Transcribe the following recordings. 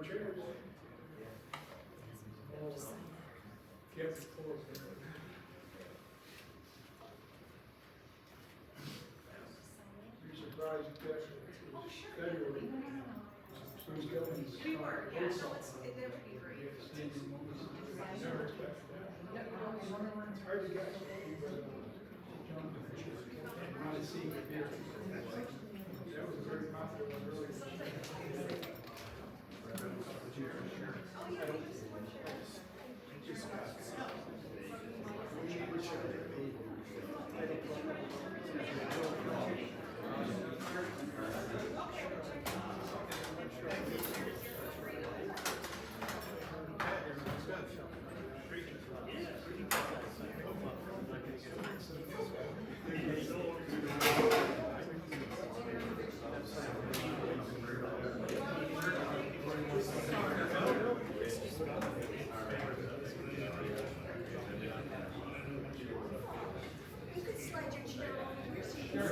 chairs. Kept it closed. You're surprised that February. So he's going. We were, yeah, so that would be great. Never expected that. It's hard to guess. Not to see it here. That was a very popular one earlier. You could slide your chair over here.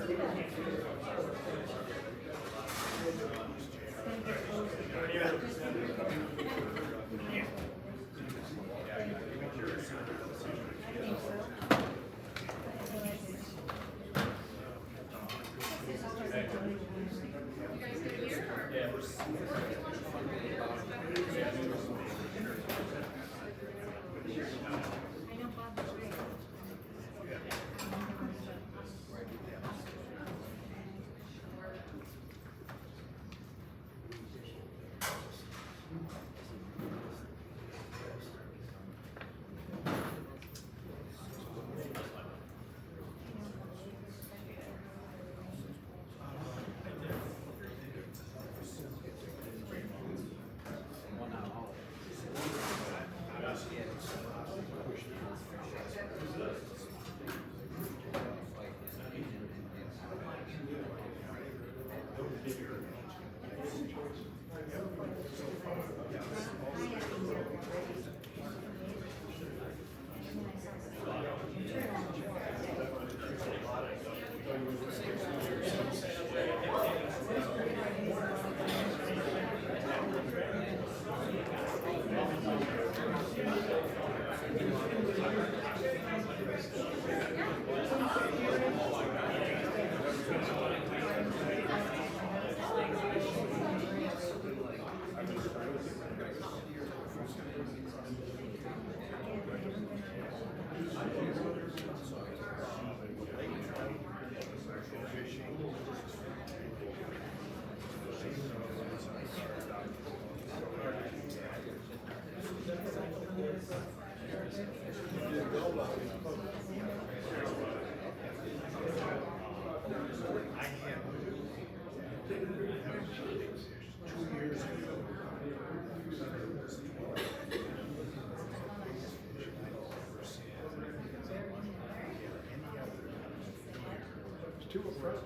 Two up front.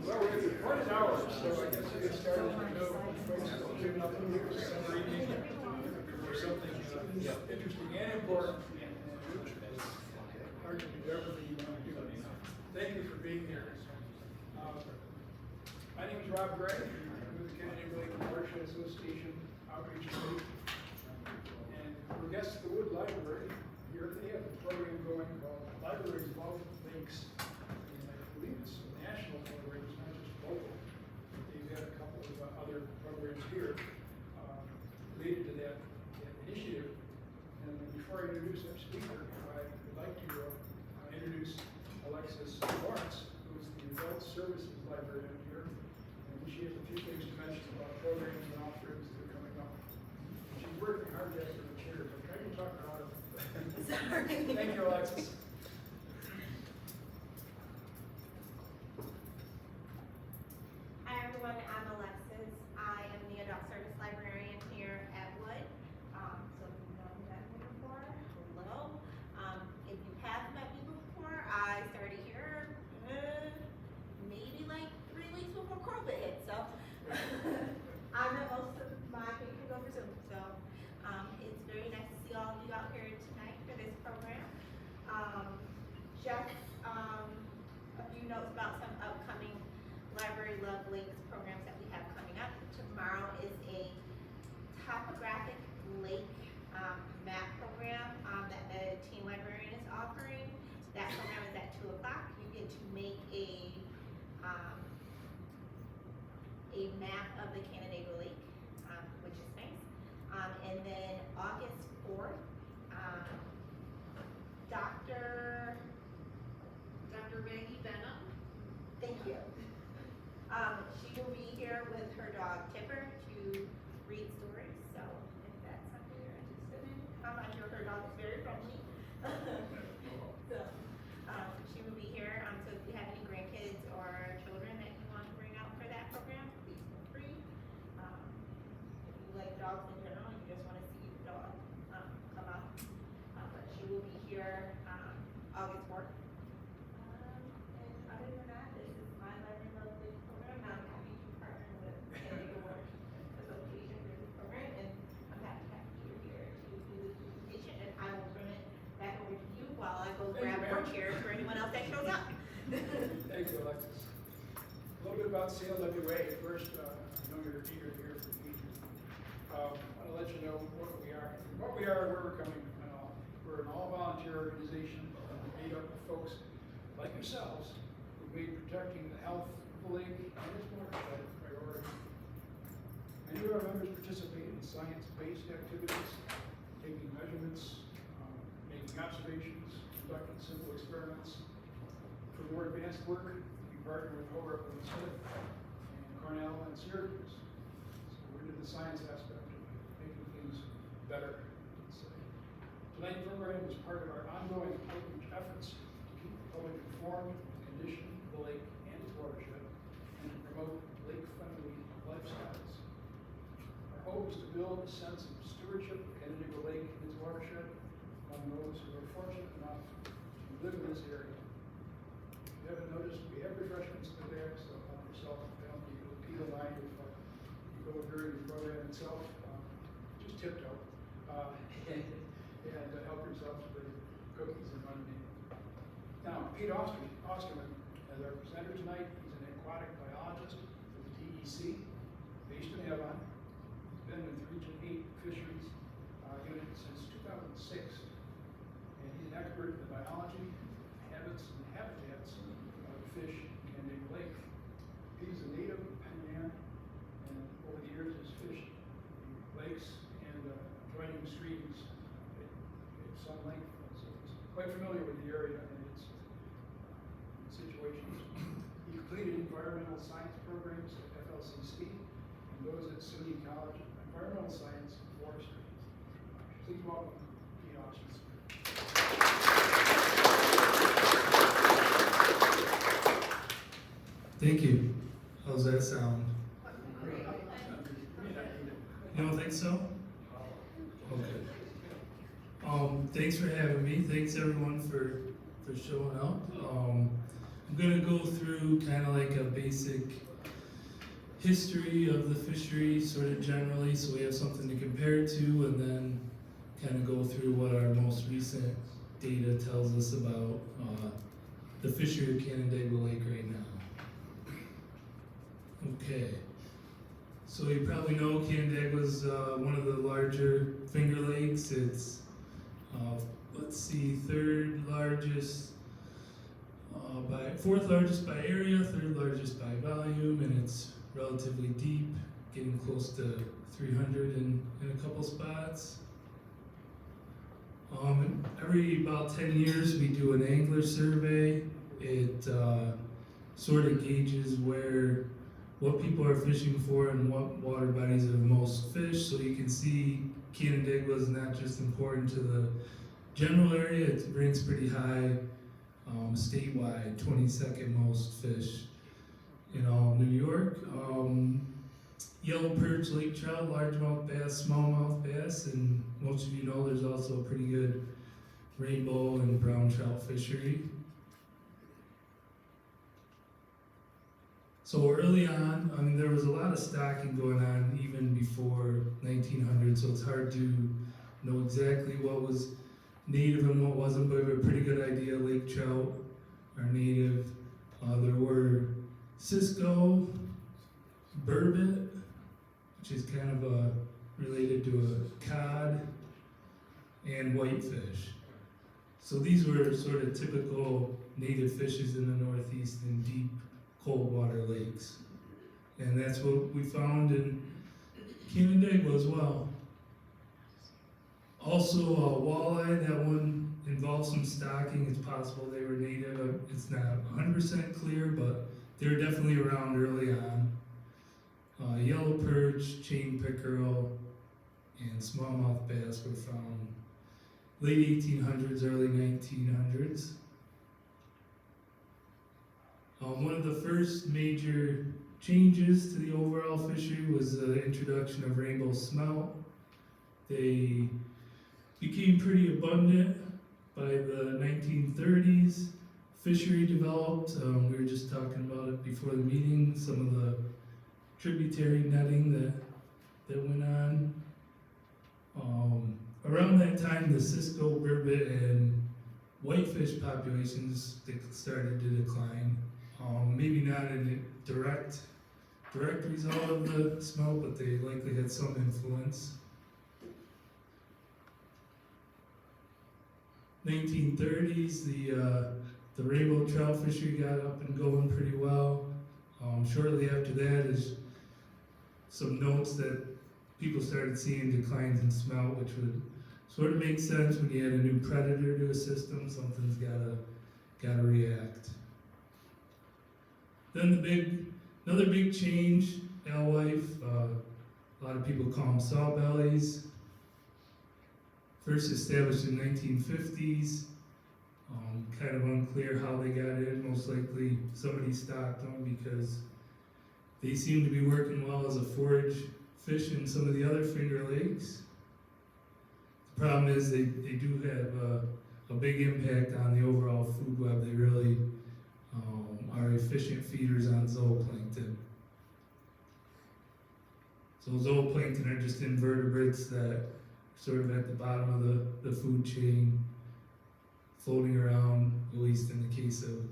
Well, we're at 1 hour, so I guess we get started. I know folks are tuning up here for some reading or something interesting and important. Hard to do everything you want to do. Thank you for being here. My name is Rob Gray. I'm with the Kennedy Lake Watershed Association Outreach Committee. And we're guests at the Wood Library. Here they have a program going called Libraries of All Lakes. And I believe it's a national program, it's not just local. They've got a couple of other programs here related to that initiative. And before I introduce our speaker, I would like to introduce Alexis Lawrence, who's the Adult Services Librarian here. And she has a few things to mention about programs and offerings that are coming up. She's working hard to get her chair, but try to talk her out of it. Sorry. Thank you, Alexis. Hi everyone, I'm Alexis. I am the Adult Service Librarian here at Wood. So if you know who I've met before, hello. If you have met me before, I started here maybe like 3 weeks before COVID hit. So I met most of my people over Zoom. So So, she will be here, so if you have any grandkids or children that you want to bring out for that program, please feel free. If you like dogs in general, you just want to see the dog, come out. But she will be here, August 4th. And other than that, this is my Library Love League program. I'm happy to partner with Canada Work Association for this program, and I'm happy to have you here to do this presentation, and I will bring it back over to you while I go grab more chairs for anyone else that shows up. Thank you, Alexis. A little bit about CLWA. First, I know you're eager to hear from me. I want to let you know what we are, where we're coming from, and all. We're an all-volunteer organization made up of folks like yourselves who made protecting the health of the lake and its watershed a priority. Many of our members participate in science-based activities, taking measurements, making observations, conducting simple experiments. For more advanced work, we partner with Hobart and Smith and Cornell and Syracuse. So we're into the science aspect of making things better, let's say. Tonight's program is part of our ongoing outreach efforts to keep the public informed of the condition of the lake and its watershed and to promote lake-friendly lifestyles. Our hope is to build a sense of stewardship of Canandaigua Lake and its watershed among those who are fortunate enough to live in this area. If you haven't noticed, we have refreshments in there, so help yourself and family. You will peel in line if you go during the program itself. Just tiptoe. And help yourself to the cookies and lemonade. Now, Pete Osterman, as our presenter tonight, he's an aquatic biologist with the DEC, based in Avon. He's been with Region 8 Fisheries Unit since 2006. And he's an expert in the biology, habits, and habitats of fish in Canandaigua Lake. He's a native of Penn, and over the years has fished lakes and adjoining streams at some length. So he's quite familiar with the area and its situations. He completed environmental science programs at FLCC and those at SUNY College of Environmental Science and Forestry. Please welcome Pete Osterman. Thank you. How's that sound? You don't think so? Okay. Thanks for having me. Thanks everyone for showing up. I'm gonna go through kind of like a basic history of the fishery, sort of generally, so we have something to compare to, and then kind of go through what our most recent data tells us about the fishery of Canandaigua Lake right now. Okay, so you probably know Canandaigua is one of the larger Finger Lakes. It's, fourth largest by area, third largest by volume, and it's relatively deep, getting close to 300 in a couple spots. Every about 10 years we do an angler survey. It sort of gauges what people are fishing for and what water bodies have most fish. So you can see Canandaigua is not just important to the general area, it ranks pretty high statewide, 22nd most fish in all New York. Yellow perch, lake trout, largemouth bass, smallmouth bass, and most of you know there's also a pretty good rainbow and brown trout fishery. So early on, I mean, there was a lot of stocking going on even before 1900, so it's hard to know exactly what was native and what wasn't, but we have a pretty good idea. Lake trout are native. There were Cisco, burbot, which is kind of related to a cod, and whitefish. So these were sort of typical native fishes in the Northeast in deep cold water lakes. And that's what we found in Canandaigua as well. Also walleye, that one involved some stocking. It's possible they were native. It's not 100% clear, but they were definitely around early on. Yellow perch, chain pickerel, and smallmouth bass were found late 1800s, early 1900s. One of the first major changes to the overall fishery was the introduction of rainbow smelt. They became pretty abundant by the 1930s. Fishery developed. We were just talking about it before the meeting, some of the tributary netting that went on. Around that time, the Cisco, burbot, and whitefish populations started to decline. Maybe not in a direct result of the smelt, but they likely had some influence. 1930s, the rainbow trout fishery got up and going pretty well. Shortly after that is some notes that people started seeing declines in smelt, which would sort of make sense when you add a new predator to a system. Something's gotta react. Then another big change, alewife. A lot of people call them sawbellies. First established in 1950s. Kind of unclear how they got in. Most likely somebody stocked them because they seem to be working well as a forage fish in some of the other Finger Lakes. The problem is they do have a big impact on the overall food web. They really are efficient feeders on zooplankton. So zooplankton are just invertebrates that are sort of at the bottom of the food chain, floating around, at least in the case of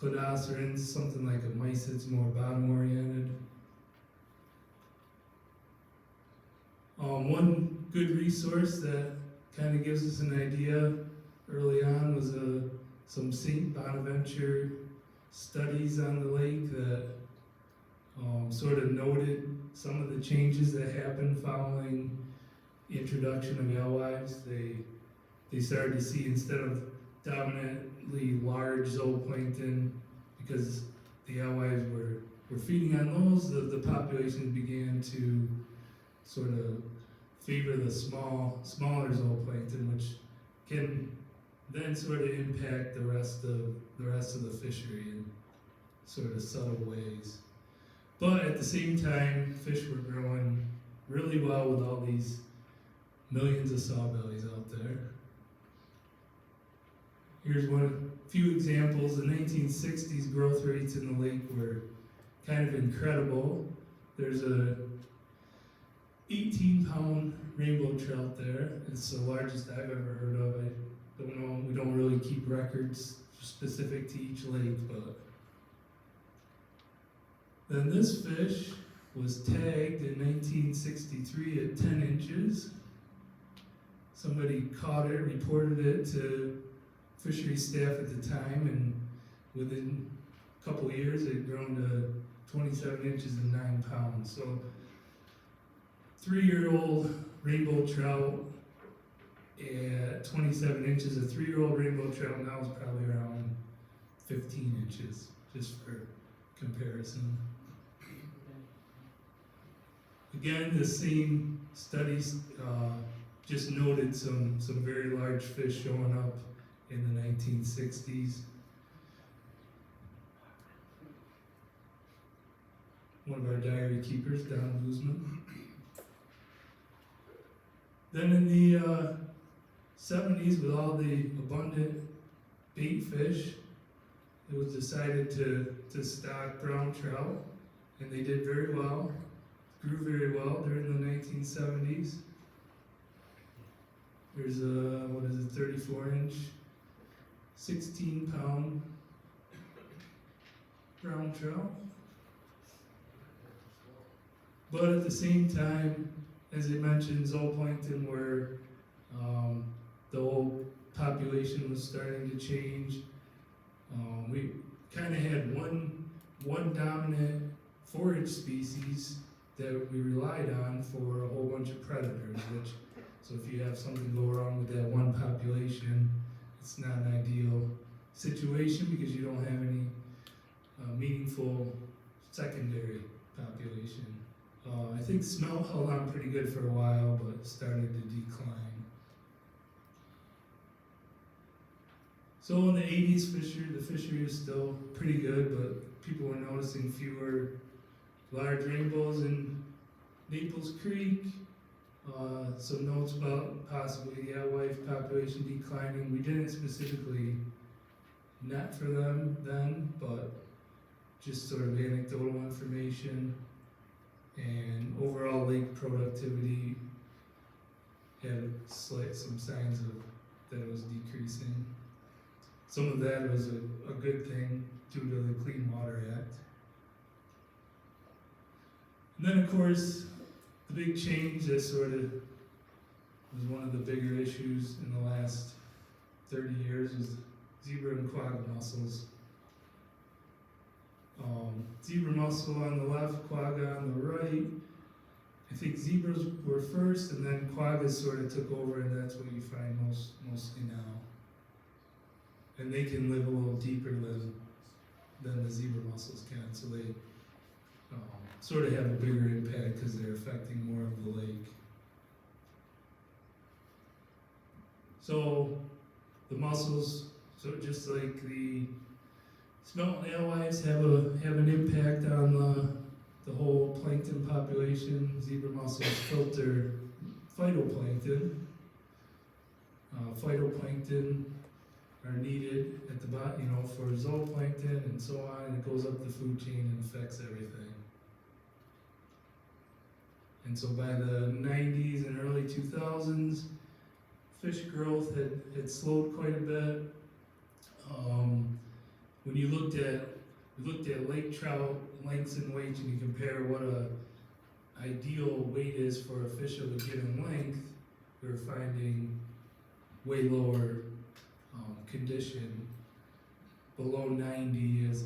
cladocerans. Something like a mysid's more bottom-oriented. One good resource that kind of gives us an idea early on was some St. Bonaventure studies on the lake that sort of noted some of the changes that happened following the introduction of alewives. They started to see, instead of dominantly large zooplankton, because the alewives were feeding on those, the population began to sort of favor the smaller zooplankton, which can then sort of impact the rest of the fishery in sort of subtle ways. But at the same time, fish were growing really well with all these millions of sawbellies out there. Here's a few examples. The 1960s growth rates in the lake were kind of incredible. There's a 18-pound rainbow trout there. It's the largest I've ever heard of. I don't know, we don't really keep records specific to each lake, but then this fish was tagged in 1963 at 10 inches. Somebody caught it, reported it to fisheries staff at the time, and within a couple of years it had grown to 27 inches and 9 pounds. So 3-year-old rainbow trout at 27 inches. A 3-year-old rainbow trout now is probably around 15 inches, just for comparison. Again, the same studies just noted some very large fish showing up in the 1960s. One of our diary keepers, Don Guzman. Then in the 70s, with all the abundant bait fish, it was decided to stock brown trout, and they did very well, grew very well during the 1970s. There's a, 34-inch, 16-pound brown trout. But at the same time, as I mentioned, zooplankton were, the whole population was starting to change. We kind of had one dominant forage species that we relied on for a whole bunch of predators, so if you have something go wrong with that one population, it's not an ideal situation because you don't have any meaningful secondary population. I think smelt held on pretty good for a while, but started to decline. So in the 80s, the fishery was still pretty good, but people were noticing fewer large rainbows in Naples Creek. Some notes about possibly the alewife population declining. We didn't specifically net for them then, but just sort of anecdotal information. And overall lake productivity had some signs of that it was decreasing. Some of that was a good thing due to the Clean Water Act. And then of course, the big change that sort of was one of the bigger issues in the last 30 years was zebra and quagga mussels. Zebra mussel on the left, quagga on the right. I think zebras were first, and then quaggas sort of took over, and that's what you find mostly now. And they can live a little deeper than the zebra mussels can, so they sort of have a bigger impact because they're affecting more of the lake. So the mussels, so just like the smelt alewives have an impact on the whole plankton population. Zebra mussels filter phytoplankton. Phytoplankton are needed at the bottom, for zooplankton and so on, and it goes up the food chain and affects everything. And so by the 90s and early 2000s, fish growth had slowed quite a bit. When you looked at lake trout lengths and weights, and you compare what a ideal weight is for a fish of a given length, we were finding way lower condition. Below 90 is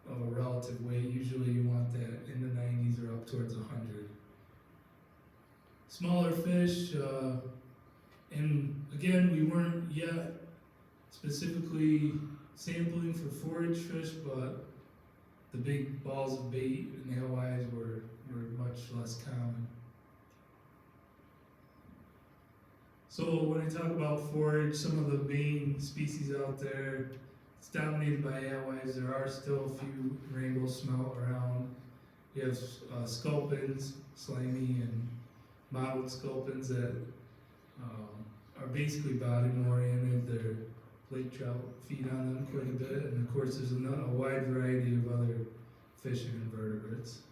a relative weight. Usually you want that in the 90s or up towards 100. Smaller fish, and again, we weren't yet specifically sampling for forage fish, but the big balls of bait and alewives were much less common. So when I talk about forage, some of the main species out there, it's dominated by alewives. There are still a few rainbow smelt around. We have sculpins, slimy and mottled sculpins that are basically bottom oriented. Their lake trout feed on them quite a bit, and of course there's a wide variety of other fish and invertebrates.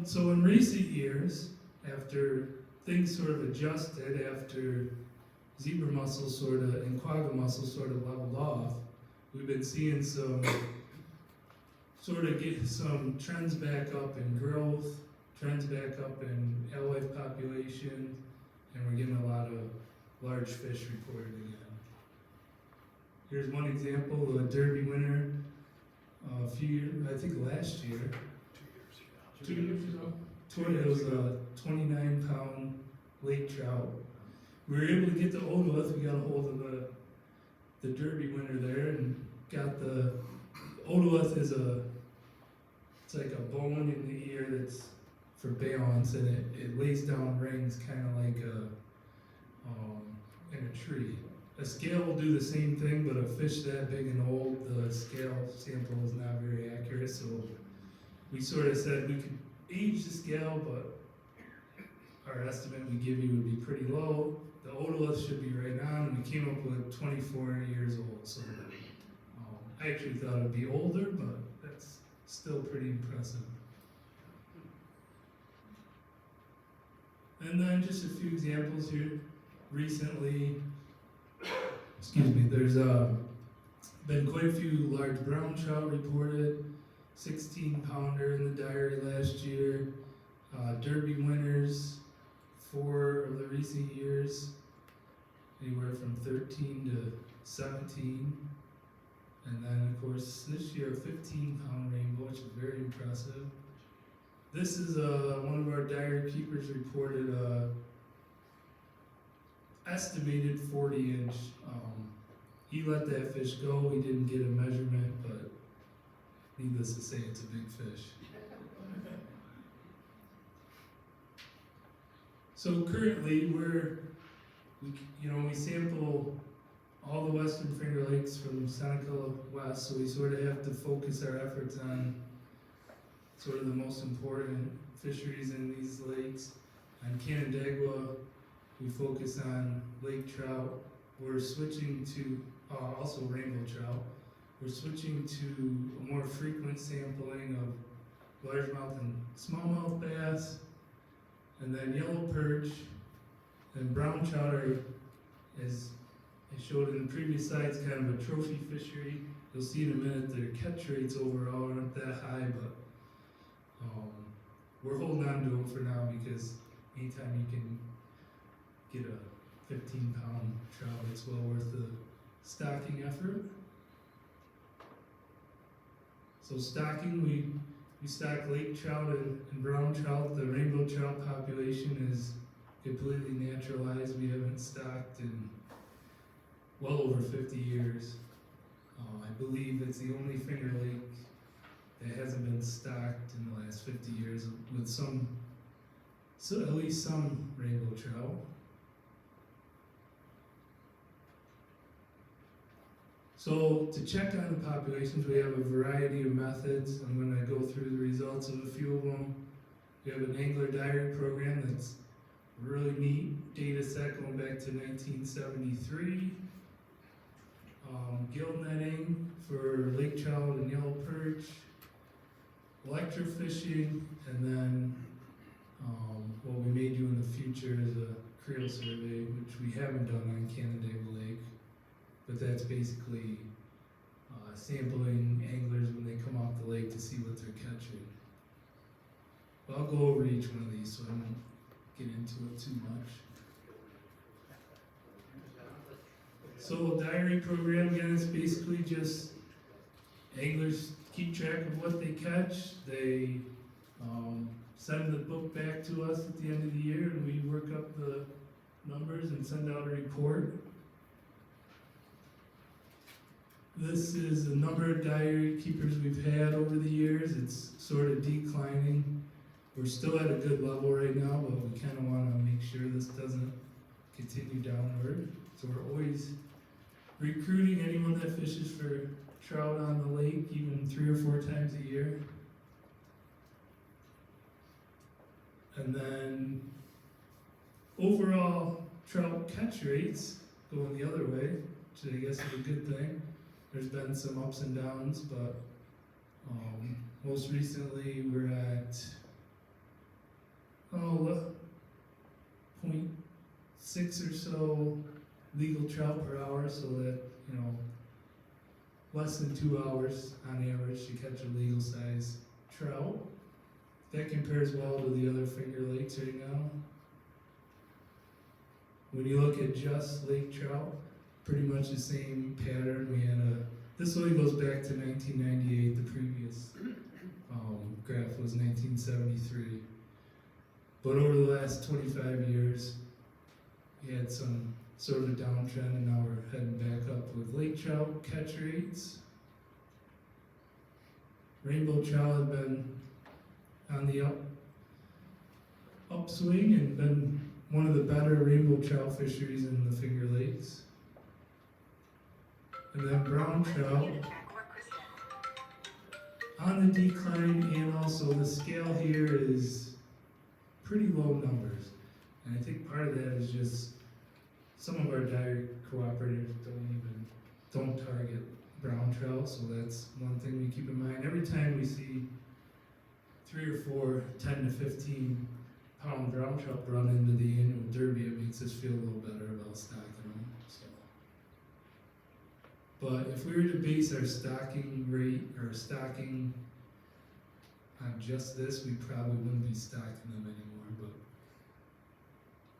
So in recent years, after things sort of adjusted, after zebra mussels and quagga mussels sort of leveled off, we've been seeing some trends back up in growth, trends back up in alewife population, and we're getting a lot of large fish reported again. Here's one example, a Derby winner, I think last year, 2 years ago, it was a 29-pound lake trout. We were able to get the otolith. We got a hold of the Derby winner there and got the otolith is it's like a bone in the ear that's for balance, and it lays down rings kind of like in a tree. A scale will do the same thing, but a fish that big and old, the scale sample is not very accurate, so we sort of said we could age the scale, but our estimate we give you would be pretty low. The otolith should be right on, and we came up with 24 years old, so I actually thought it would be older, but that's still pretty impressive. And then just a few examples here. Recently, there's been quite a few large brown trout reported, 16-pounder in the diary last year. Derby winners, 4 of the recent years, anywhere from 13 to 17. And then, of course, this year, a 15-pound rainbow, which is very impressive. This is one of our diary keepers reported estimated 40-inch. He let that fish go. He didn't get a measurement, but needless to say, it's a big fish. So currently, we sample all the western Finger Lakes from Seneca west, so we sort of have to focus our efforts on sort of the most important fisheries in these lakes. On Canandaigua, we focus on lake trout. We're switching to, also rainbow trout. We're switching to a more frequent sampling of largemouth and smallmouth bass, and then yellow perch and brown trout are, as I showed in the previous slides, kind of a trophy fishery. You'll see in a minute their catch rates overall aren't that high, but we're holding on to them for now because anytime you can get a 15-pound trout, it's well worth the stocking effort. So stocking, we stock lake trout and brown trout. The rainbow trout population is completely naturalized. We haven't stocked in well over 50 years. I believe it's the only Finger Lake that hasn't been stocked in the last 50 years with at least some rainbow trout. So to check on the populations, we have a variety of methods. I'm going to go through the results of a few of them. We have an angler diary program that's a really neat data set going back to 1973. Gill netting for lake trout and yellow perch, electrofishing, and then what we may do in the future is a creel survey, which we haven't done on Canandaigua Lake, but that's basically sampling anglers when they come off the lake to see what they're catching. But I'll go over each one of these so I don't get into it too much. So diary program, again, it's basically just anglers keep track of what they catch. They send the book back to us at the end of the year, and we work up the numbers and send out a report. This is the number of diary keepers we've had over the years. It's sort of declining. We're still at a good level right now, but we kind of want to make sure this doesn't continue downward. So we're always recruiting anyone that fishes for trout on the lake, even 3 or 4 times a year. And then overall trout catch rates going the other way, which I guess is a good thing. There's been some ups and downs, but most recently we're at 0.6 or so legal trout per hour, so that, less than 2 hours on average to catch a legal size trout. That compares well to the other Finger Lakes right now. When you look at just lake trout, pretty much the same pattern. This only goes back to 1998, the previous graph was 1973. But over the last 25 years, we had some sort of a downtrend, and now we're heading back up with lake trout catch rates. Rainbow trout have been on the upswing and been one of the better rainbow trout fisheries in the Finger Lakes. And then brown trout on the decline, and also the scale here is pretty low numbers. And I think part of that is just some of our diary cooperators don't target brown trout, so that's one thing we keep in mind. Every time we see 3 or 4 10 to 15 pound brown trout run into the annual derby, it makes us feel a little better about stocking them. So. But if we were to base our stocking rate or stocking on just this, we probably wouldn't be stocking them anymore.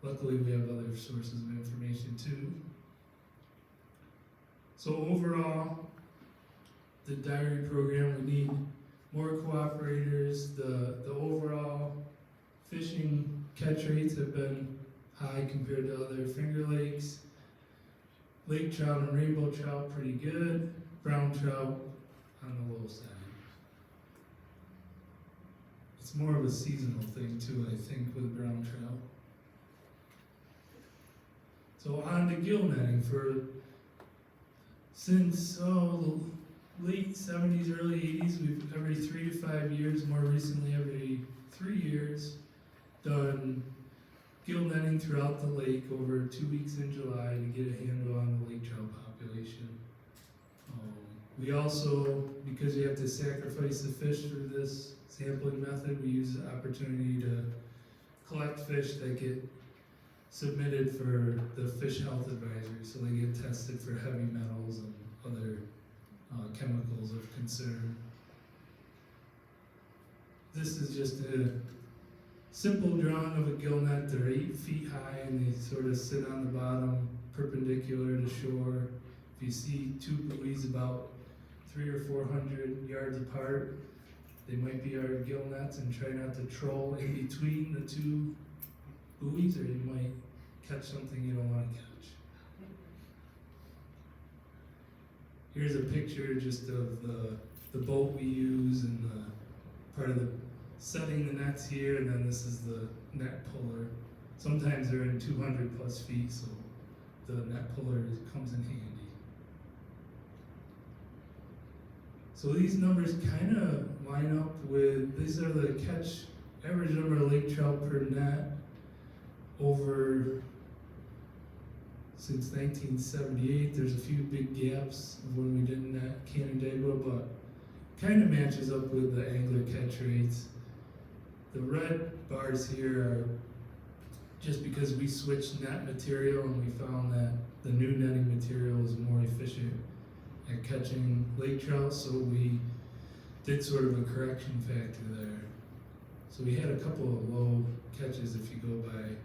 But luckily we have other sources of information too. So overall, the diary program, we need more cooperators. The overall fishing catch rates have been high compared to other Finger Lakes. Lake trout and rainbow trout pretty good. Brown trout on the low side. It's more of a seasonal thing too, I think, with brown trout. So on to gill netting since late 70s, early 80s, we've every 3 to 5 years, more recently every 3 years, done gill netting throughout the lake over 2 weeks in July to get a handle on the lake trout population. We also, because you have to sacrifice the fish through this sampling method, we use the opportunity to collect fish that get submitted for the fish health advisory, so they get tested for heavy metals and other chemicals of concern. This is just a simple drawing of a gill net. They're 8 feet high and they sort of sit on the bottom perpendicular to shore. If you see 2 buoys about 300 or 400 yards apart, they might be our gill nets, and try not to troll in between the 2 buoys, or you might catch something you don't want to catch. Here's a picture just of the boat we use and the part of the setting the nets here, and then this is the net puller. Sometimes they're in 200 plus feet, so the net puller comes in handy. So these numbers kind of line up with, these are the average number of lake trout per net over, since 1978. There's a few big gaps of when we didn't net Canandaigua, but kind of matches up with the angler catch rates. The red bars here are just because we switched net material and we found that the new netting material is more efficient at catching lake trout, so we did sort of a correction factor there. So we had a couple of low catches if you go by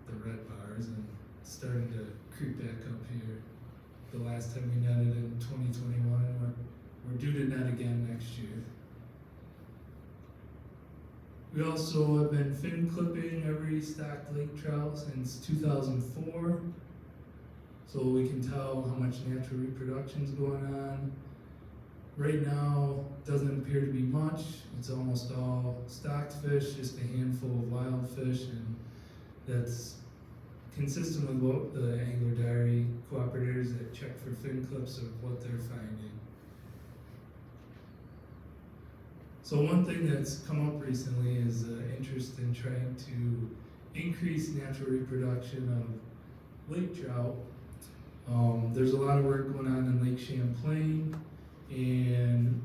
the red bars, and it's starting to creep back up here. The last time we netted in 2021, and we're due to net again next year. We also have been fin clipping every stocked lake trout since 2004. So we can tell how much natural reproduction is going on. Right now, doesn't appear to be much. It's almost all stocked fish, just a handful of wild fish, and that's consistent with what the Angler Diary cooperators that check for fin clips of what they're finding. So one thing that's come up recently is interest in trying to increase natural reproduction of lake trout. There's a lot of work going on in Lake Champlain, and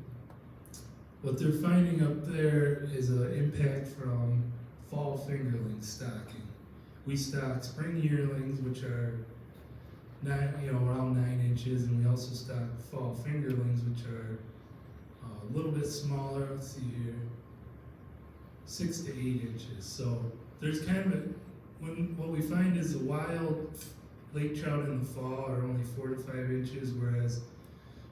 what they're finding up there is an impact from fall fingerling stocking. We stock spring yearlings, which are around 9 inches, and we also stock fall fingerlings, which are a little bit smaller. Let's see here, 6 to 8 inches. So there's kind of what we find is the wild lake trout in the fall are only 4 to 5 inches, whereas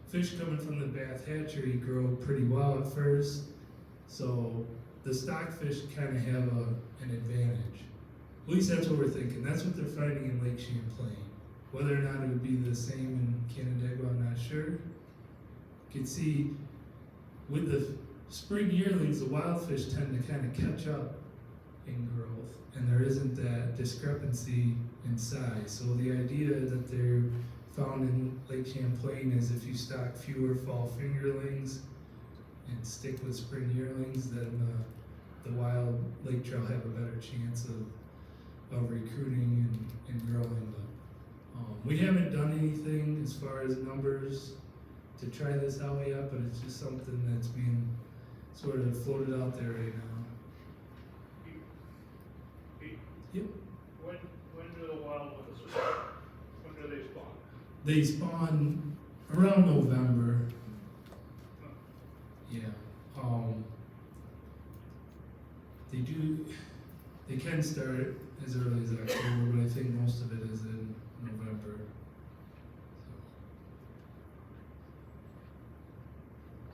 fish coming from the Bath hatchery grow pretty well at first. So the stock fish kind of have an advantage. At least that's what we're thinking. That's what they're finding in Lake Champlain. Whether or not it would be the same in Canandaigua, I'm not sure. You can see with the spring yearlings, the wild fish tend to kind of catch up in growth, and there isn't that discrepancy in size. So the idea that they're found in Lake Champlain is if you stock fewer fall fingerlings and stick with spring yearlings, then the wild lake trout have a better chance of recruiting and growing. But we haven't done anything as far as numbers to try this out yet, but it's just something that's being sort of floated out there right now. Yep. When do the wild ones spawn? When do they spawn? They spawn around November. Yeah. They can start as early as October, but I think most of it is in November.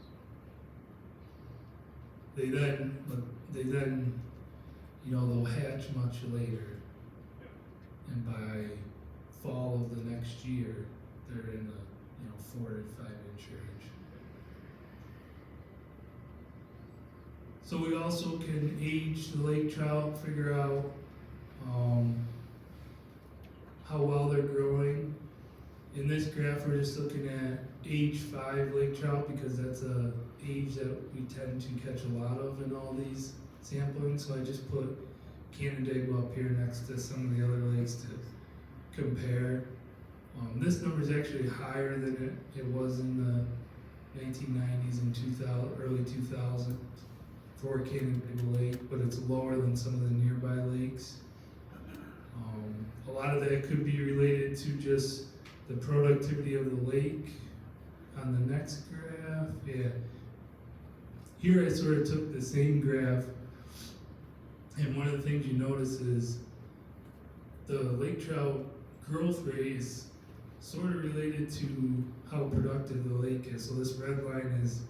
So. They then, they'll hatch much later, and by fall of the next year, they're in the 4 to 5 inch range. So we also can age the lake trout, figure out how well we're just looking at age 5 lake trout because that's a age that we tend to catch a lot of in all these samplings. So I just put Canandaigua up here next to some of the other lakes to compare. This number is actually higher than it was in the 1990s and 2000, early 2000 for Canandaigua Lake, but it's lower than some of the nearby lakes. A lot of that could be related to just the productivity of the lake. On the next graph, yeah. Here I sort of took the same graph, and one of the things you notice is the lake trout growth rate is sort of related to how productive the lake is. So this red line is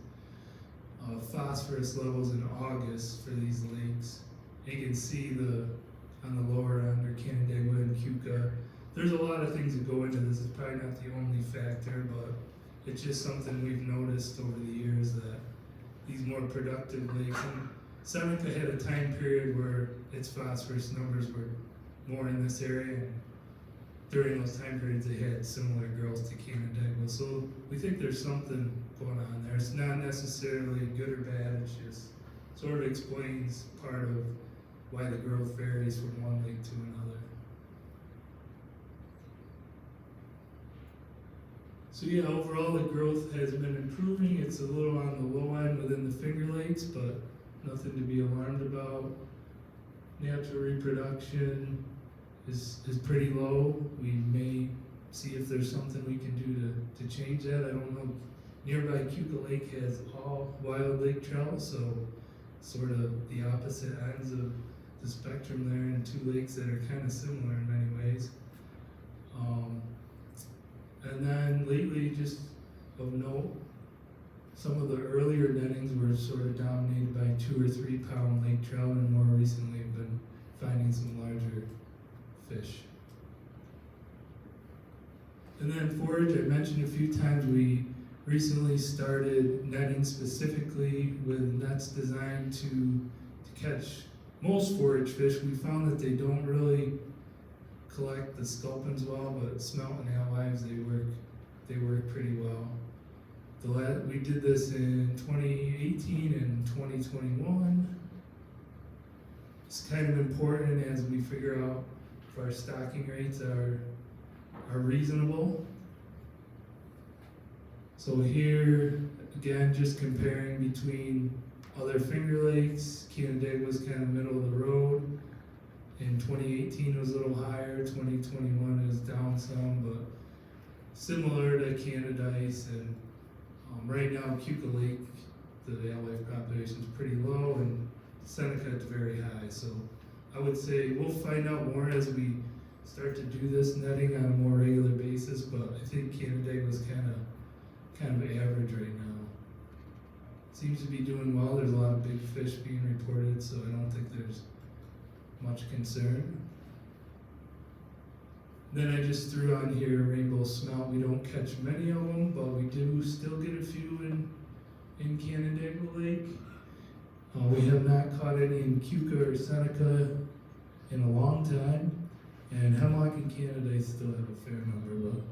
phosphorus levels in August for these lakes. You can see on the lower end are Canandaigua and Keuka. There's a lot of things that go into this. It's probably not the only factor, but it's just something we've noticed over the years that these more productive lakes, and Seneca had a time period where its phosphorus numbers were more in this area, and during those time periods they had similar growth to Canandaigua. So we think there's something going on there. It's not necessarily good or bad, it's just sort of explains part of why the growth varies from one lake to another. So yeah, overall the growth has been improving. It's a little on the low end within the Finger Lakes, but nothing to be alarmed about. Natural reproduction is pretty low. We may see if there's something we can do to change that. I don't know. Nearby Keuka Lake has all wild lake trout, so sort of the opposite ends of the spectrum there, and two lakes that are kind of similar in many ways. And then lately, just of note, some of the earlier nettings were sort of dominated by 2 or 3 pound lake trout, and more recently have been finding some larger fish. And then forage, I mentioned a few times, we recently started netting specifically with nets designed to catch most forage fish. We found that they don't really collect the sculpins well, but smelt and alewives, they work pretty well. We did this in 2018 and 2021. It's kind of important as we figure out if our stocking rates are reasonable. So here, again, just comparing between other Finger Lakes. Canandaigua was kind of middle of the road. In 2018 it was a little higher, 2021 is down some, but similar to Canadice. And right now Keuka Lake, the alewife population is pretty low, and Seneca is very high. So I would say we'll find out more as we start to do this netting on a more regular basis, but I think Canandaigua was kind of average right now. Seems to be doing well. There's a lot of big fish being reported, so I don't think there's much concern. Then I just threw on here rainbow smelt. We don't catch many of them, but we do still get a few in Canandaigua Lake. We have not caught any in Keuka or Seneca in a long time, and Hemlock and Canandaigua still have a fair number, but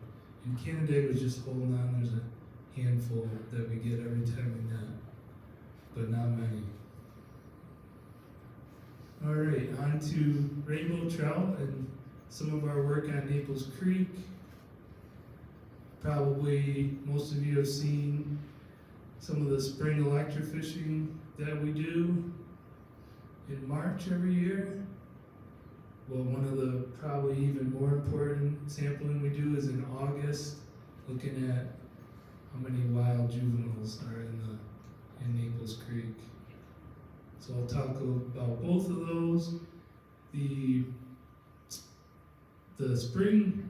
in Canandaigua was just holding on. There's a handful that we get every time we net, but not many. All right, on to rainbow trout and some of our work on Naples Creek. Probably most of you have seen some of the spring electrofishing that we do in March every year. Well, one of the probably even more important sampling we do is in August, looking at how many wild juveniles are in Naples Creek. So I'll talk about both of those. The spring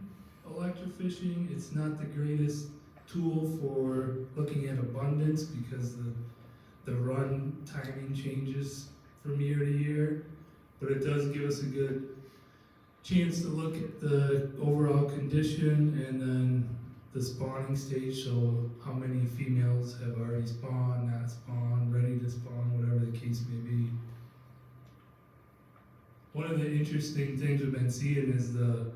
electrofishing, it's not the greatest tool for looking at abundance because the run timing changes from year to year, but it does give us a good chance to look at the overall condition and then the spawning stage, so how many females have already spawned, not spawned, ready to spawn, whatever the case may be. One of the interesting things we've been seeing is the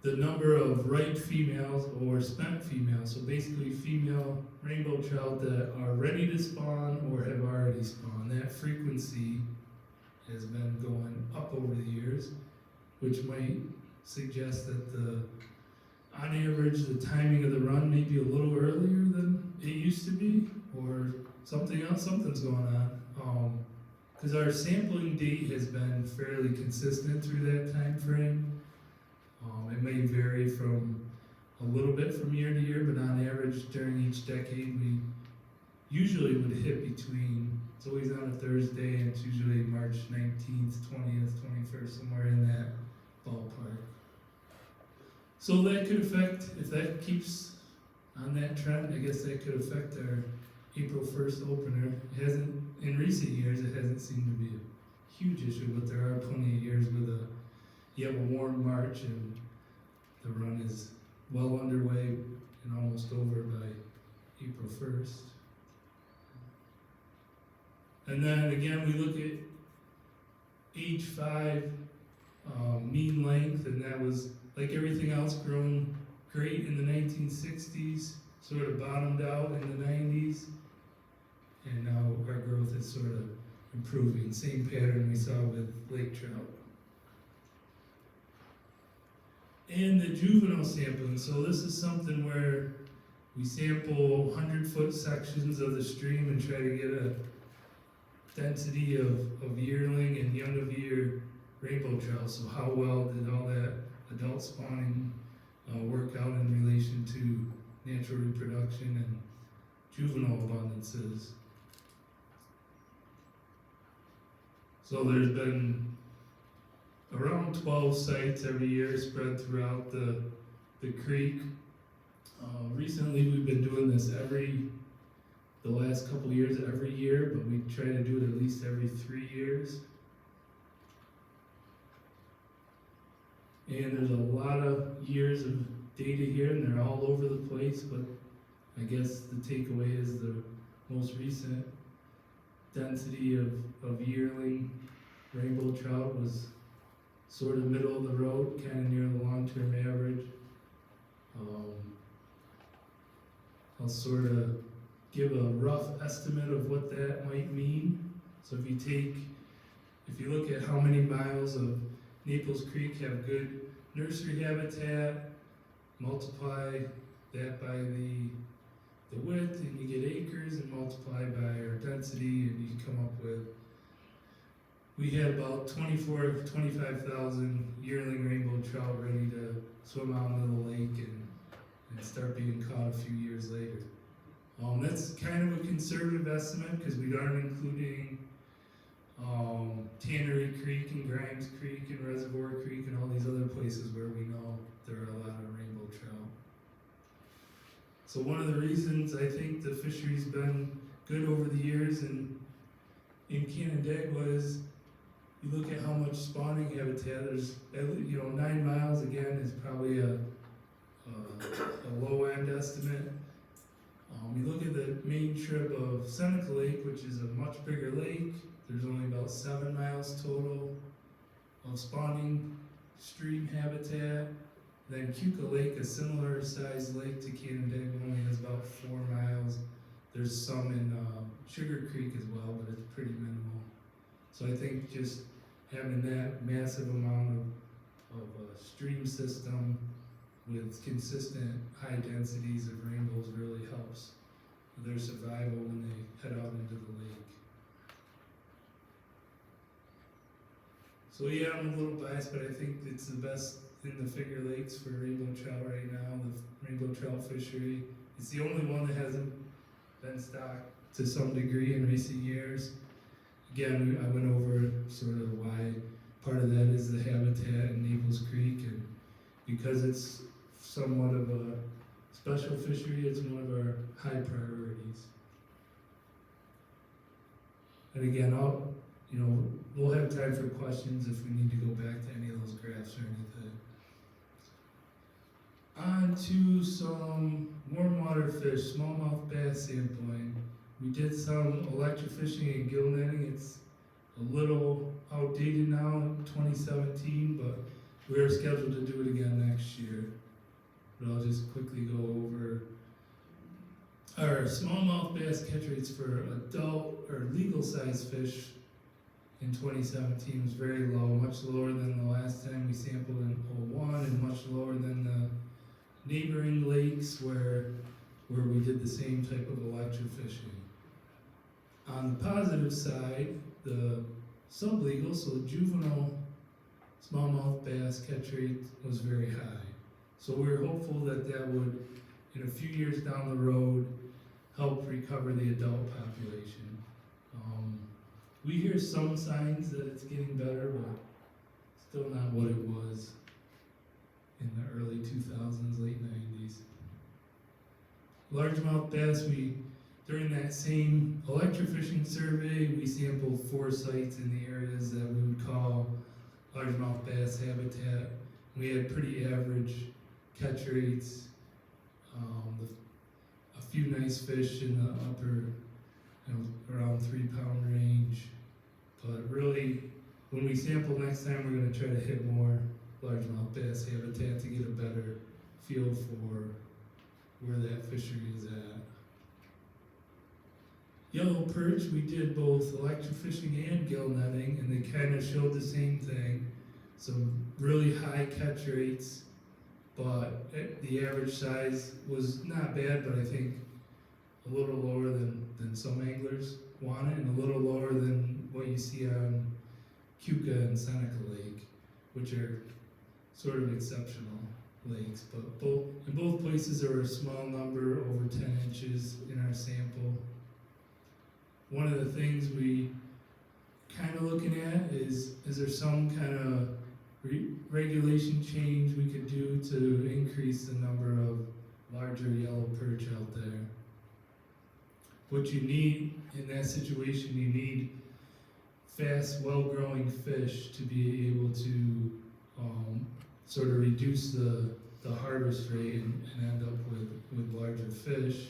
the number of ripe females or spent females. So basically female rainbow trout that are ready to spawn or have already spawned. That frequency has been going up over the years, which might suggest that on average, the timing of the run may be a little earlier than it used to be, or something's going on. Because our sampling date has been fairly consistent through that time frame. It may vary from a little bit from year to year, but on average during each decade, we usually would hit between, it's always on a Thursday, and it's usually March 19th, 20th, 21st, somewhere in that ballpark. So that could affect, if that keeps on that trend, I guess that could affect our April 1st opener. It hasn't, in recent years, it hasn't seemed to be a huge issue, but there are plenty of years with you have a warm March and the run is well underway and almost over by April 1st. And then again, we look at age 5 mean length, and that was, like everything else, grown great in the 1960s, sort of bottomed out in the 90s, and now our growth is sort of improving. Same pattern we saw with lake trout. And the juvenile sampling, so this is something where we sample 100-foot sections of the stream and try to get a density of yearling and young of year rainbow trout. So how well did all that adult spawning work out in relation to natural reproduction and juvenile abundances. So there's been around 12 sites every year spread throughout the creek. Recently we've been doing this the last couple years every year, but we try to do it at least every 3 years. And there's a lot of years of data here, and they're all over the place, but I guess the takeaway is the most recent density of yearling rainbow trout was sort of middle of the road, kind of near the long-term average. I'll sort of give a rough estimate of what that might mean. So if you look at how many miles of Naples Creek have good nursery habitat, multiply that by the width, and you get acres, and multiply by our density, and you come up with, we had about 25,000 yearling rainbow trout ready to swim out into the lake and start being caught a few years later. That's kind of a conservative estimate because we aren't including Tannery Creek and Grimes Creek and Reservoir Creek and all these other places where we know there are a lot of rainbow trout. So one of the reasons I think the fishery's been good over the years in Canandaigua is you look at how much spawning habitat there's. 9 miles again is probably a low end estimate. You look at the main strip of Seneca Lake, which is a much bigger lake. There's only about 7 miles total of spawning stream habitat. Then Cuca Lake, a similar sized lake to Canandaigua, only has about 4 miles. There's some in Sugar Creek as well, but it's pretty minimal. So I think just having that massive amount of a stream system with consistent high densities of rainbows really helps their survival when they head out into the lake. So yeah, I'm a little biased, but I think it's the best in the Finger Lakes for rainbow trout right now, the rainbow trout fishery. It's the only one that hasn't been stocked to some degree in recent years. Again, I went over sort of why part of that is the habitat in Naples Creek, and because it's somewhat of a special fishery, it's one of our high priorities. And again, we'll have time for questions if we need to go back to any of those graphs or anything. On to some warm water fish, smallmouth bass sampling. We did some electrofishing and gill netting. It's a little outdated now in 2017, but we're scheduled to do it again next year. But I'll just quickly go over our smallmouth bass catch rates for adult or legal size fish in 2017 was very low, much lower than the last time we sampled in '01 and much lower than the neighboring lakes where we did the same type of electrofishing. On the positive side, the sublegal, so the juvenile smallmouth bass catch rate was very high. So we were hopeful that that would, in a few years down the road, help recover the adult population. We hear some signs that it's getting better, but still not what it was in the early 2000s, late 90s. Largemouth bass, during that same electrofishing survey, we sampled 4 sites in the areas that we would call largemouth bass habitat. We had pretty average catch rates, a few nice fish in the upper, around 3 pound range. But really, when we sample next time, we're going to try to hit more largemouth bass habitat to get a better feel for where that fishery is at. Yellow perch, we did both electrofishing and gill netting, and they kind of showed the same thing. Some really high catch rates, but the average size was not bad, but I think a little lower than some anglers want it, and a little lower than what you see on Keuka and Seneca Lake, which are sort of exceptional lakes. But in both places there were a small number, over 10 inches in our sample. One of the things we kind of looking at is there some kind of regulation change we could do to increase the number of larger yellow perch out there. What you need in that situation, you need fast, well-growing fish to be able to sort of reduce the harvest rate and end up with larger fish.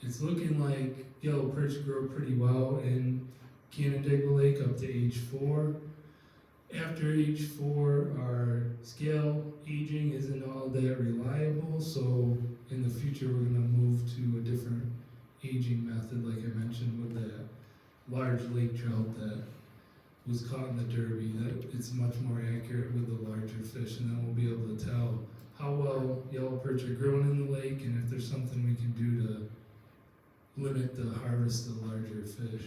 It's looking like yellow perch grow pretty well in Canandaigua Lake up to age 4. After age 4, our scale aging isn't all that reliable, so in the future we're going to move to a different aging method, like I mentioned with that large lake trout that was caught in the Derby, that it's much more accurate with the larger fish, and then we'll be able to tell how well yellow perch are growing in the lake and if there's something we can do to limit the harvest of larger fish.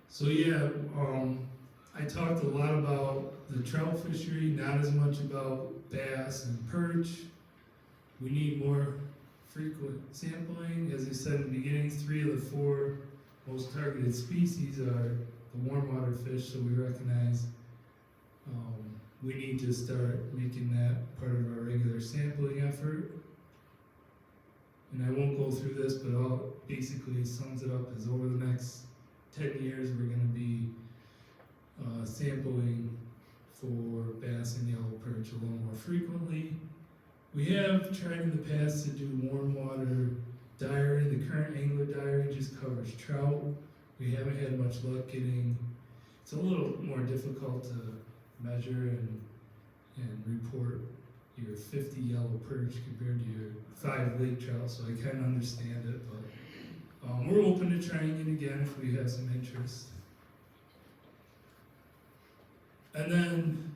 So yeah, I talked a lot about the trout fishery, not as much about bass and perch. We need more frequent sampling. As I said in the beginning, 3 of the 4 most targeted species are the warm water fish, so we recognize we need to start making that part of our regular sampling effort. And I won't go through this, but I'll basically sums it up as over the next 10 years we're going to be sampling for bass and yellow perch a little more frequently. We have tried in the past to do warm water diary. The current angler diary just covers trout. We haven't had much luck getting, it's a little more difficult to measure and report your 50 yellow perch compared to your 5 lake trout, so I kind of understand it, but we're open to trying it again if we have some interest. And then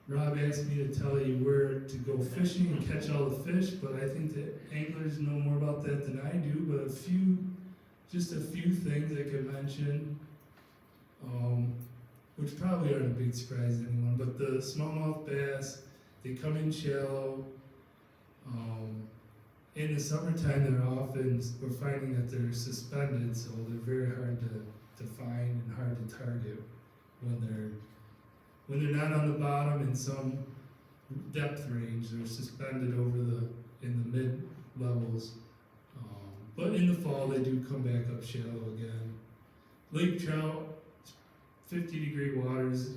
Rob asked me to tell you where to go fishing and catch all the fish, but I think that anglers know more about that than I do, but just a few things I could mention, which probably aren't a big surprise to anyone, but the smallmouth bass, they come in shallow. In the summertime, we're finding that they're suspended, so they're very hard to find and hard to target when they're not on the bottom in some depth range. They're suspended in the mid levels. But in the fall, they do come back up shallow again. Lake trout, 50-degree waters,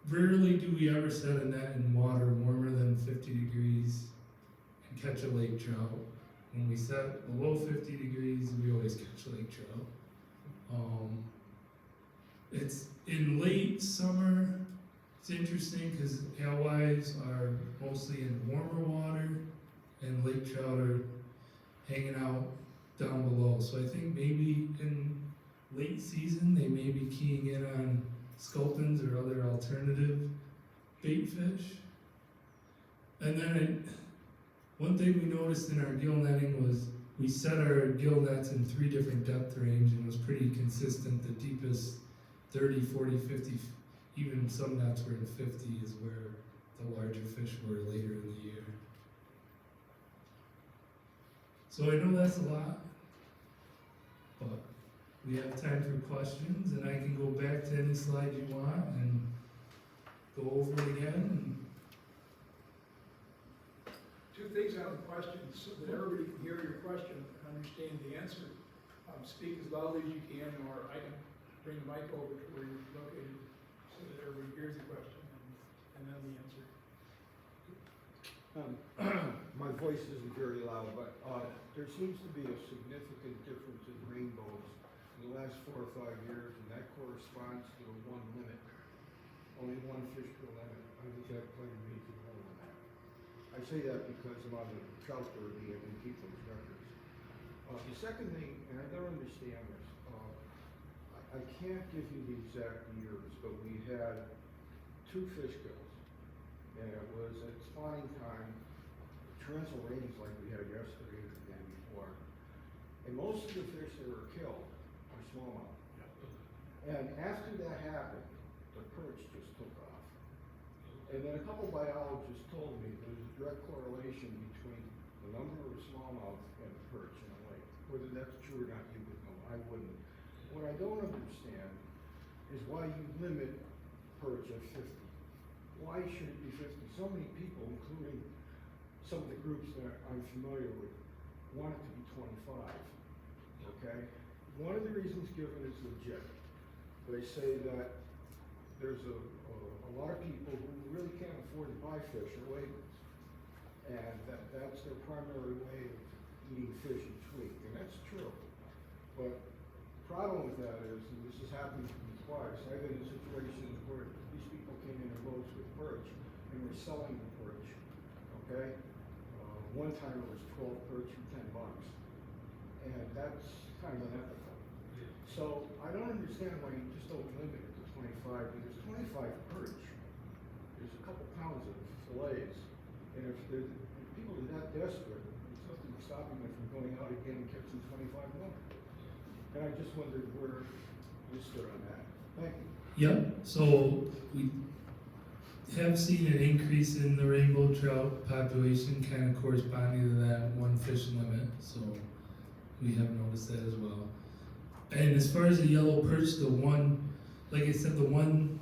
rarely do we ever set a net in water warmer than 50 degrees and catch a lake trout. When we set below 50 degrees, we always catch lake trout. It's in late summer. It's interesting because alewives are mostly in warmer water, and lake trout are hanging out down below. So I think maybe in late season they may be keying in on sculpins or other alternative bait fish. And then one thing we noticed in our gill netting was we set our gill nets in 3 different depth range, and it was pretty consistent. The deepest 30, 40, 50, even some nets were in 50 is where the larger fish were later in the year. So I know that's a lot, but we have time for questions, and I can go back to any slide you want and go over it again. Two things on the questions, so that everybody can hear your question and understand the answer. Speak as loudly as you can, or I can bring the mic over to where you're located, so that everybody hears the question and then the answer. My voice isn't very loud, but there seems to be a significant difference in rainbows in the last 4 or 5 years, and that corresponds to the 1 limit. Only 1 fish per limit. I think that played a major role in that. I say that because I'm on the trout derby and we keep those records. The second thing, and I don't understand this, I can't give you the exact years, but we had 2 fish kills, and it was at spawning time, torrential rains like we had yesterday or the day before, and most of the fish that were killed are smallmouth. And after that happened, the perch just took off. And then a couple biologists told me there's a direct correlation between the number of smallmouth and the perch in the lake. Whether that's true or not, you would know. I wouldn't. What I don't understand is why you limit perch at 50. Why should it be 50? So many people, including some of the groups that I'm familiar with, want it to be 25. Okay? One of the reasons given is legit. They say that there's a lot of people who really can't afford to buy fish or labels, and that's their primary way of eating fish each week, and that's true. But the problem with that is, and this has happened to me twice, I've been in situations where these people came in boats with perch and were selling the perch. Okay, one time it was 12 perch for $10, and that's kind of unethical. So I don't understand why you just don't limit it to 25, because 25 perch is a couple pounds of fillets, and if people are that desperate, there's nothing stopping them from going out again and catching 25 more. And I just wondered where you stood on that. Thank you. Yep, so we have seen an increase in the rainbow trout population kind of corresponding to that 1 fish limit, so we have noticed that as well. And as far as the yellow perch, the one, like I said, the one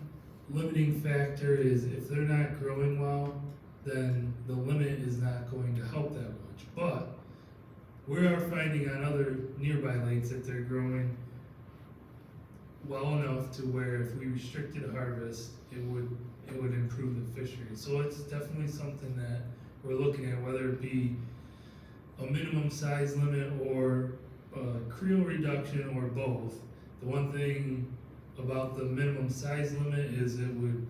limiting factor is if they're not growing well, then the limit is not going to help that much. But we are finding on other nearby lakes that they're growing well enough to where if we restricted harvest, it would improve the fishery. So it's definitely something that we're looking at, whether it be a minimum size limit or creel reduction or both. The one thing about the minimum size limit is it would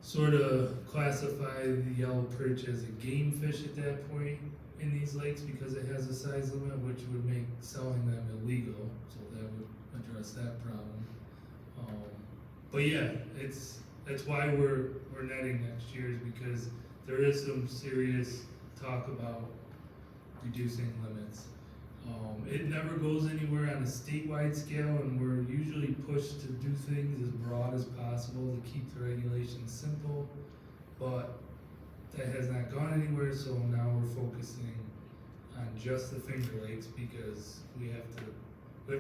sort of classify the yellow perch as a game fish at that point in these lakes because it has a size limit, which would make selling them illegal. So that would address that problem. But yeah, that's why we're netting next year, is because there is some serious talk about reducing limits. It never goes anywhere on a statewide scale, and we're usually pushed to do things as broad as possible to keep the regulations simple, but that has not gone anywhere, so now we're focusing on just the Finger Lakes because we have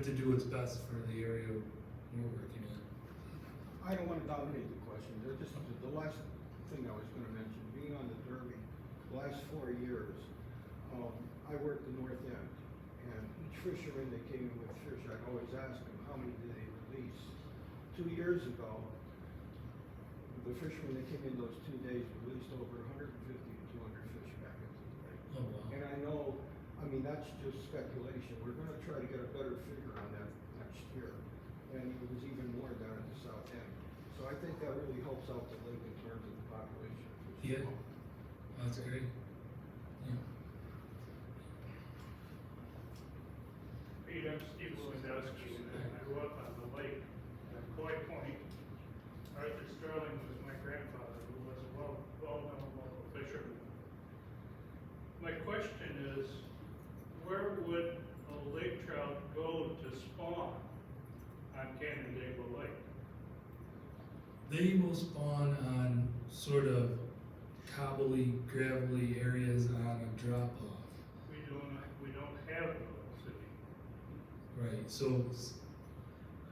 to do what's best for the area we're working in. I don't want to dominate the question. Just the last thing I was going to mention, being on the Derby, the last 4 years, I worked the North End, and each fisherman that came in with fish, I'd always ask them, how many did they release? 2 years ago, the fishermen that came in those 2 days released over 150 to 200 fish back into the lake. Oh, wow. And I know, I mean, that's just speculation. We're going to try to get a better figure on that next year. and it was even more down at the south end. So I think that really helps out the lake in terms of the population. Yeah. That's great. Yeah. Pete, I'm Steve Lewandowski, and I grew up on the lake at Coy Point. Arthur Sterling was my grandfather, who was a well-known local fisherman. My question is, where would a lake trout go to spawn on Canandaigua Lake? They will spawn on sort of cobbly, gravelly areas on a drop off. We don't have those anymore. Right. So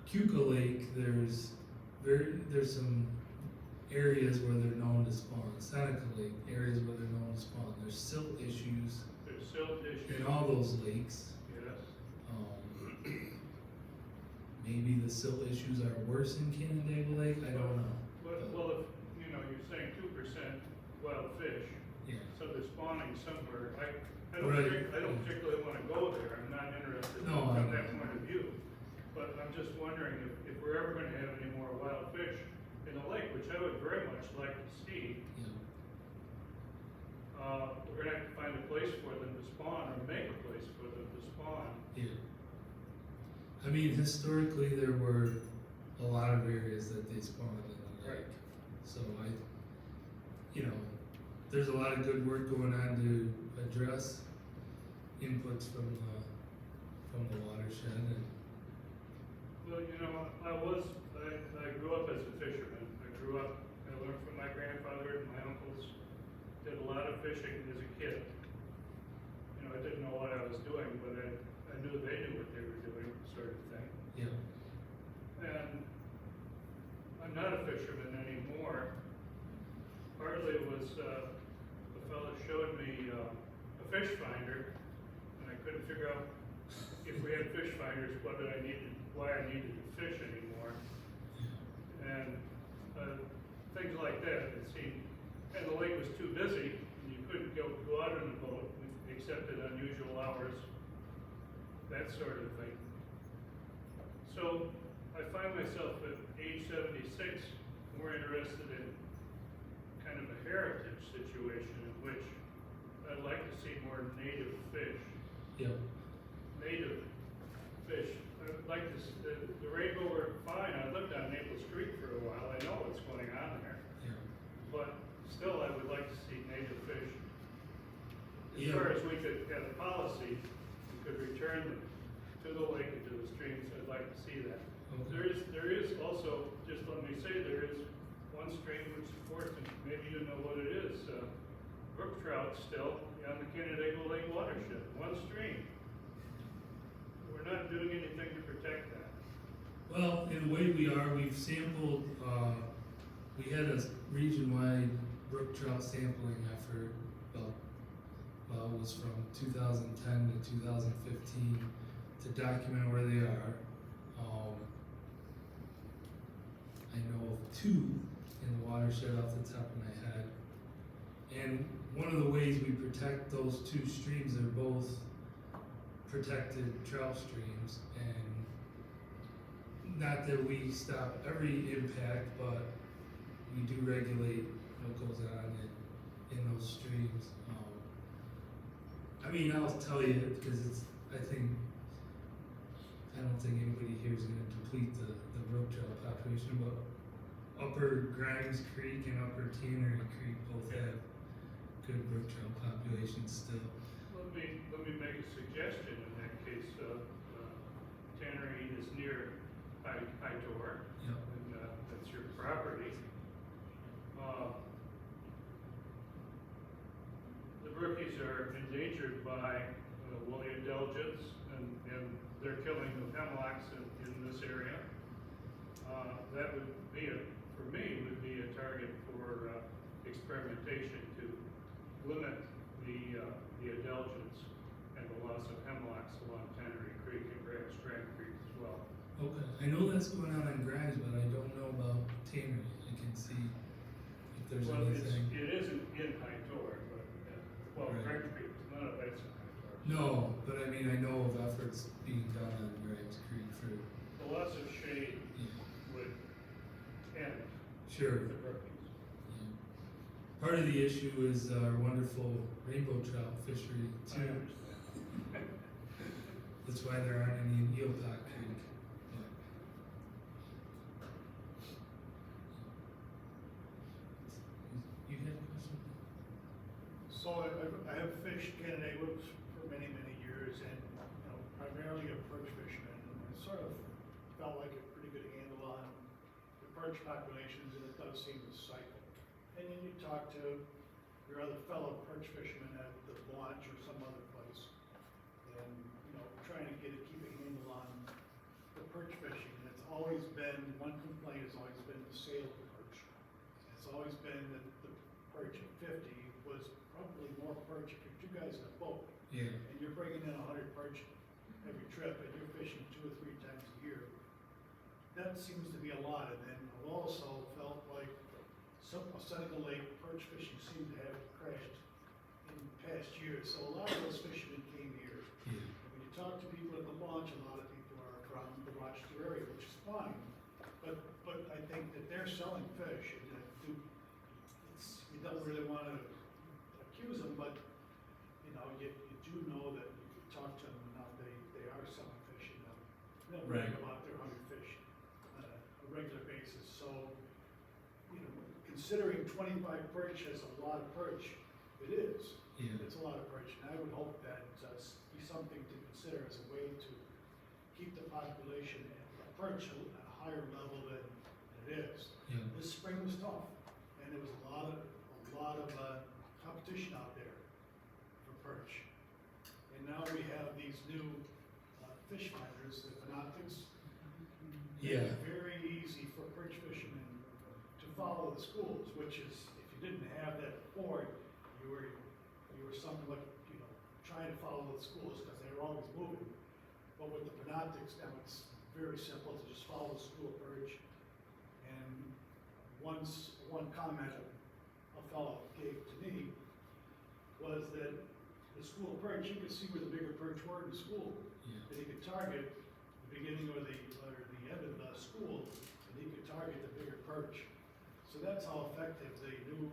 Cuca Lake, there's some areas where they're known to spawn. Seneca Lake, areas where they're known to spawn. There's silt issues There's silt issues. in all those lakes. Yes. Maybe the silt issues are worse in Canandaigua Lake. I don't know. Well, if, you're saying 2% wild fish, Yeah. so they're spawning somewhere. I Right. don't particularly wanna go there, I'm not interested No, I from that know. point of view. But I'm just wondering if we're ever gonna have any more wild fish in the lake, which I would very much like to see. Yeah. We're gonna have to find a place for them to spawn, or make a place for them to spawn. Yeah. I mean, historically, there were a lot of areas that they spawned in the lake. Right. So there's a lot of good work going on to address inputs from the watershed and, Well, I grew up as a fisherman. I learned from my grandfather and my uncles, did a lot of fishing as a kid. I didn't know what I was doing, but I knew they knew what they were doing, sort of thing. yeah, And I'm not a fisherman anymore. Partly it was, a fellow showed me, a fish finder, and I couldn't figure out if we had fish finders, why I needed to fish anymore. And, things like that, it seemed, and the lake was too busy, and you couldn't go out in a boat, except at unusual hours, that sort of thing. So, I find myself at age 76 more interested in kind of a heritage situation in which I'd like to see more native fish. yeah, Native fish. I'd like to, the rainbow were fine. I lived on Naples Creek for a while. I know what's going on there. yeah. But still, I would like to see native fish. As Yeah. far as we could have a policy, we could return them to the lake and to the streams. I'd like to see that. Okay. There is also, just let me say, there is one stream which supports, and maybe you know what it is, brook trout still on the Canandaigua Lake watershed, one stream. We're not doing anything to protect that. Well, in a way we are, we've sampled, we had a region-wide brook trout sampling effort, it was from 2010 to 2015 to document where they are. I know of two in the watershed off the top of my head. And one of the ways we protect those two streams, they're both protected trout streams, and not that we stop every impact, but we do regulate what goes on in those streams. I'll tell you, because I don't think anybody here is gonna deplete the brook trout population, but Upper Grimes Creek and Upper Tannery Creek both have good brook trout populations still. Let me make a suggestion in that case. Tannery is near High Tor, Yep. and that's your property. The brookies are endangered by woolly indulgence, and they're killing the hemlocks in this area. That would be for me, would be a target for experimentation to limit the indulgence and the loss of hemlocks along Tannery Creek and Grand Creek as well. Okay, I know that's going on in Grimes, but I don't know about Tannery. I can see if there's Well, anything. it isn't in High Tor, but, Right. Grand Creek, none of that's in High Tor. No, but I know of efforts being done on Grimes Creek for. The the loss of shade would end Sure. the brookings. Yeah. Part of the issue is our wonderful rainbow trout fishery I too. understand. That's why there aren't any in Eelpock Creek. Yeah. You had a question? So I have fished Canada Woods for many, many years and, primarily a perch fisherman. And I sort of felt like a pretty good handle on the perch populations and it does seem to cycle. And then you talk to your other fellow perch fishermen at the launch or some other place. And, trying to keep a handle on the perch fishing. And it's always been, one complaint has always been the sale of the perch. It's always been that the perch at 50 was probably more perch if you're two guys in a boat Yeah. and you're bringing in 100 perch every trip and you're fishing 2 or 3 times a year. That seems to be a lot. And then I've also felt like some Seneca Lake perch fishing seemed to have crashed in past years. So a lot of those fishermen came here. Yeah. And when you talk to people at the launch, a lot of people are from the Rochester area, which is fine. But I think that they're selling fish and that you don't really want to accuse them, but you do know that if you talk to them now, they are selling fish and they'll brag Right. about their 100 fish on a regular basis. So, considering 25 perch as a lot of perch, it is. Yeah. It's a lot of perch, and I would hope that be something to consider as a way to keep the population of perch at a higher level than it is. Yeah. This spring was tough, and there was a lot of competition out there for perch. And now we have these new fish finders, the Fanatics. Yeah. It's very easy for perch fishermen to follow the schools, which is, if you didn't have that before, you were something like, trying to follow the schools because they were always moving. But with the Fanatics now, it's very simple to just follow the school perch. And one comment a fellow gave to me was that the school perch, you could see where the bigger perch were in the school. Yeah. And he could target the beginning or the end of the school, and he could target the bigger perch. So that's how effective the new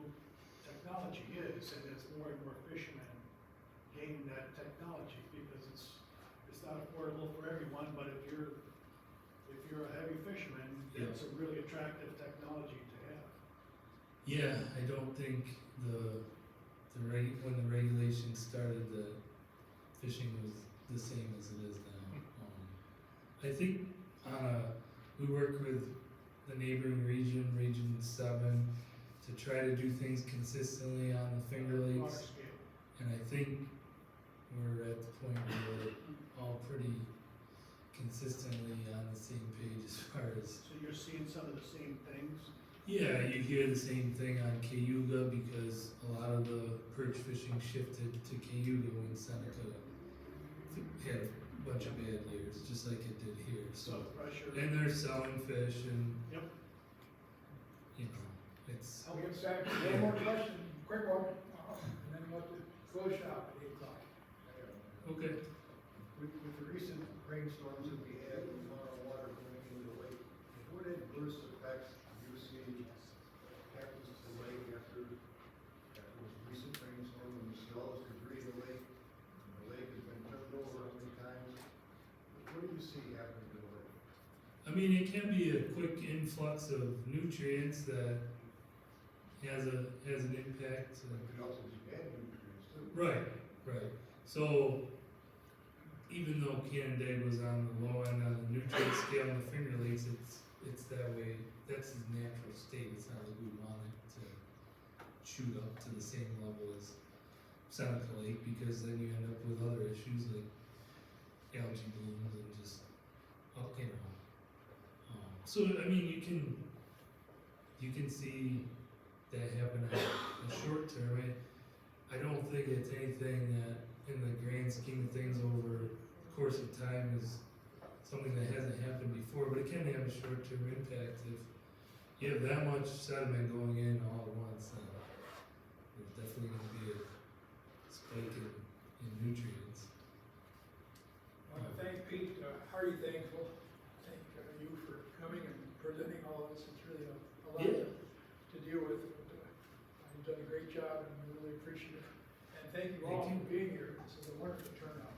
technology is, and as more and more fishermen gain that technology, because it's not affordable for everyone, but if you're a heavy fisherman, Yeah. it's a really attractive technology to have. Yeah, I don't think when the regulations started, the fishing was the same as it is now. I think we work with the neighboring region, Region 7, to try to do things consistently on the Finger Large Lakes. scale. And I think we're at the point where we're all pretty consistently on the same page as far as. So you're seeing some of the same things? Yeah, you hear the same thing on Cayuga because a lot of the perch fishing shifted to Cayuga when Seneca had a bunch of bad years, just like it did here. So, Pressure. and they're selling fish, and Yep. it's We have time for one more question, quick one, and then we'll have to close shop at 8 o'clock. okay. With the recent rainstorms that we had with water going into the lake, what adverse effects do you see happens to the lake after those recent rainstorms and the snow has debris the lake? And the lake has been turned over how many times? What do you see happening to the lake? I mean, it can be a quick influx of nutrients that has an impact. It could also be bad nutrients too. Right. So even though Canandaigua was on the low end on the nutrient scale in the Finger Lakes, it's that way. That's its natural state. It's not like we want it to shoot up to the same level as Seneca Lake, because then you end up with other issues like algae blooms and just so I mean, you can see that happen in the short term. I don't think it's anything that, in the grand scheme of things, over the course of time, is something that hasn't happened before. But it can have a short-term impact if you have that much sediment going in all at once. There's definitely going to be a spike in nutrients. I want to thank Pete, hearty thankful, thank representing all of us. It's really a lot Yeah. to deal with. But, you've done a great job and we really appreciate it. And thank you all Thank for being here. This is a wonderful turnout.